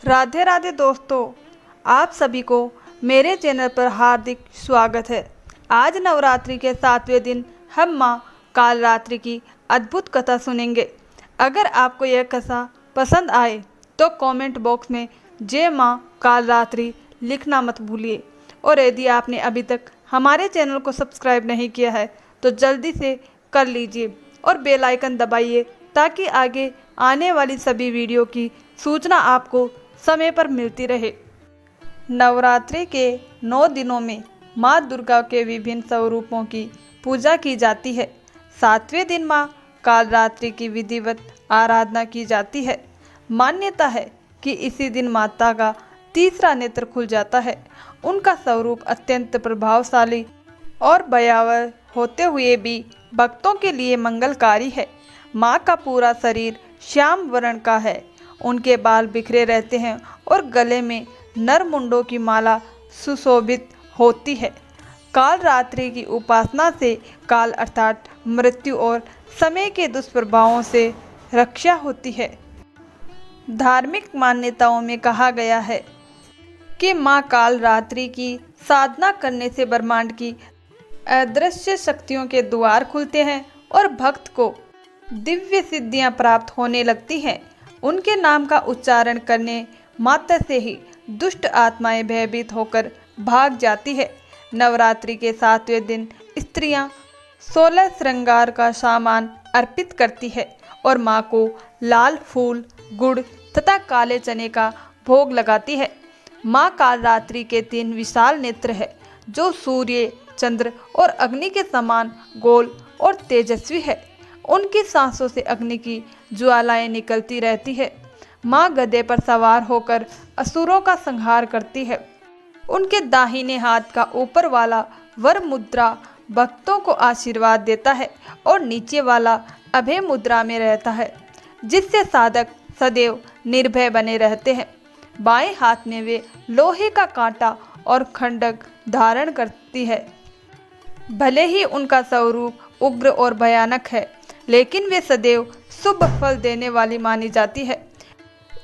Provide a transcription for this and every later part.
राधे राधे दोस्तों, आप सभी को मेरे चैनल पर हार्दिक स्वागत है। आज नवरात्रि के 7वें दिन हम माँ कालरात्रि की अद्भुत कथा सुनेंगे। अगर आपको यह कथा पसंद आए तो कमेंट बॉक्स में जय माँ कालरात्रि लिखना मत भूलिए। और यदि आपने अभी तक हमारे चैनल को सब्सक्राइब नहीं किया है तो जल्दी से कर लीजिए और बेल आइकन दबाइए ताकि आगे आने वाली सभी वीडियो की सूचना आपको समय पर मिलती रहे। नवरात्रि के 9 दिनों में माँ दुर्गा के विभिन्न स्वरूपों की पूजा की जाती है। 7वें दिन माँ कालरात्रि की विधिवत आराधना की जाती है। मान्यता है कि इसी दिन माता का तीसरा नेत्र खुल जाता है। उनका स्वरूप अत्यंत प्रभावशाली और भयावह होते हुए भी भक्तों के लिए मंगलकारी है। माँ का पूरा शरीर श्याम वर्ण का है। उनके बाल बिखरे रहते हैं और गले में नरमुंडों की माला सुशोभित होती है। कालरात्रि की उपासना से काल अर्थात मृत्यु और समय के दुष्प्रभावों से रक्षा होती है। धार्मिक मान्यताओं में कहा गया है कि माँ कालरात्रि की साधना करने से ब्रह्मांड की अदृश्य शक्तियों के द्वार खुलते हैं और भक्त को दिव्य सिद्धियां प्राप्त होने लगती हैं। उनके नाम का उच्चारण करने मात्र से ही दुष्ट आत्माएं भयभीत होकर भाग जाती है। नवरात्रि के 7वें दिन स्त्रियां 16 श्रृंगार का सामान अर्पित करती है और माँ को लाल फूल, गुड़ तथा काले चने का भोग लगाती है। माँ कालरात्रि के 3 विशाल नेत्र है जो सूर्य, चंद्र और अग्नि के समान गोल और तेजस्वी है। उनकी सांसों से अग्नि की ज्वालाएं निकलती रहती है। माँ गधे पर सवार होकर असुरों का संहार करती है। उनके दाहिने हाथ का ऊपर वाला वर मुद्रा भक्तों को आशीर्वाद देता है और नीचे वाला अभय मुद्रा में रहता है, जिससे साधक सदैव निर्भय बने रहते हैं। बाएं हाथ में वे लोहे का कांटा और खंडक धारण करती है। भले ही उनका स्वरूप उग्र और भयानक है, लेकिन वे सदैव शुभ फल देने वाली मानी जाती है।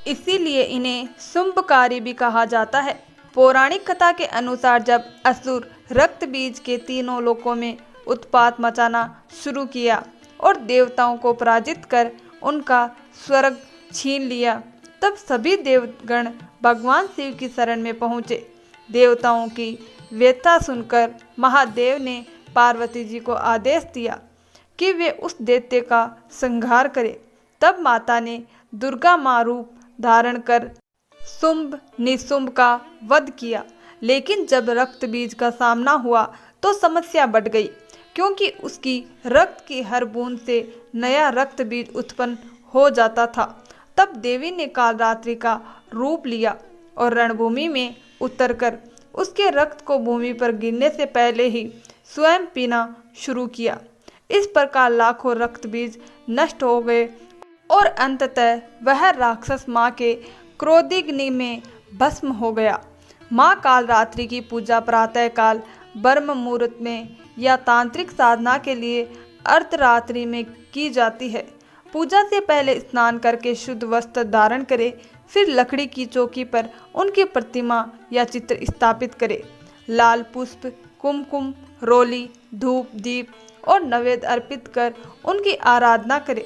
इसीलिए इन्हें शुंभकारी भी कहा जाता है। पौराणिक कथा के अनुसार जब असुर रक्त बीज के तीनों लोकों में उत्पात मचाना शुरू किया और देवताओं को पराजित कर उनका स्वर्ग छीन लिया, तब सभी देवगण भगवान शिव की शरण में पहुँचे। देवताओं की व्यथा सुनकर महादेव ने पार्वती जी को आदेश दिया कि वे उस दैत्य का संहार करें। तब माता ने दुर्गा माँ रूप धारण कर शुंभ निशुंभ का वध किया। लेकिन जब रक्त बीज का सामना हुआ तो समस्या बढ़ गई, क्योंकि उसकी रक्त की हर बूंद से नया रक्त बीज उत्पन्न हो जाता था। तब देवी ने कालरात्रि का रूप लिया और रणभूमि में उतरकर उसके रक्त को भूमि पर गिरने से पहले ही स्वयं पीना शुरू किया। इस प्रकार लाखों रक्त बीज नष्ट हो गए और अंततः वह राक्षस माँ के क्रोधाग्नि में भस्म हो गया। माँ कालरात्रि की पूजा प्रातःकाल ब्रह्म मुहूर्त में या तांत्रिक साधना के लिए अर्धरात्रि में की जाती है। पूजा से पहले स्नान करके शुद्ध वस्त्र धारण करें, फिर लकड़ी की चौकी पर उनकी प्रतिमा या चित्र स्थापित करें। लाल पुष्प, कुमकुम, रोली, धूप, दीप और नैवेद्य अर्पित कर उनकी आराधना करें।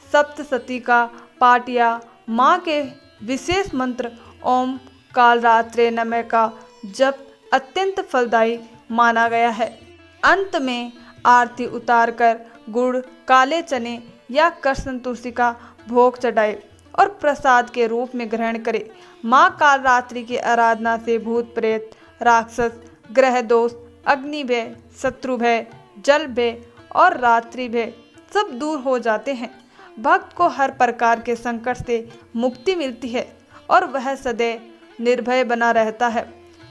सप्तशती का पाठ या माँ के विशेष मंत्र ओम कालरात्रे नमः का जप अत्यंत फलदायी माना गया है। अंत में आरती उतारकर गुड़, काले चने या कृष्ण तुलसी का भोग चढ़ाए और प्रसाद के रूप में ग्रहण करें। माँ कालरात्रि की आराधना से भूत प्रेत, राक्षस, ग्रह दोष, अग्नि भय, शत्रु भय, जल भय और रात्रि भय सब दूर हो जाते हैं। भक्त को हर प्रकार के संकट से मुक्ति मिलती है और वह सदैव निर्भय बना रहता है।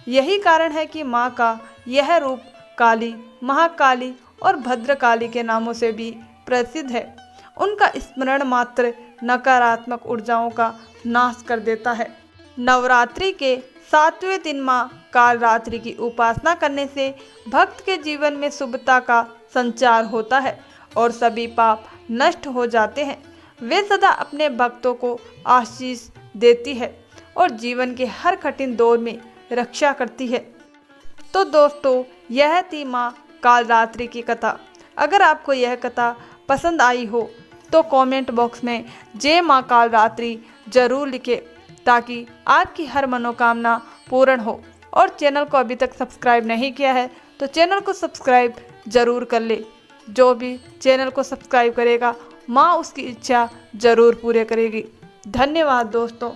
यही कारण है कि माँ का यह रूप काली, महाकाली और भद्रकाली के नामों से भी प्रसिद्ध है। उनका स्मरण मात्र नकारात्मक ऊर्जाओं का नाश कर देता है। नवरात्रि के 7वें दिन माँ कालरात्रि की उपासना करने से भक्त के जीवन में शुभता का संचार होता है और सभी पाप नष्ट हो जाते हैं। वे सदा अपने भक्तों को आशीष देती है। और जीवन के हर कठिन दौर में रक्षा करती है। तो दोस्तों, यह थी माँ कालरात्रि की कथा। अगर आपको यह कथा पसंद आई हो तो कमेंट बॉक्स में जय माँ कालरात्रि जरूर लिखें, ताकि आपकी हर मनोकामना पूर्ण हो। और चैनल को अभी तक सब्सक्राइब नहीं किया है तो चैनल को सब्सक्राइब जरूर कर ले। जो भी चैनल को सब्सक्राइब करेगा, माँ उसकी इच्छा जरूर पूरी करेगी। धन्यवाद दोस्तों।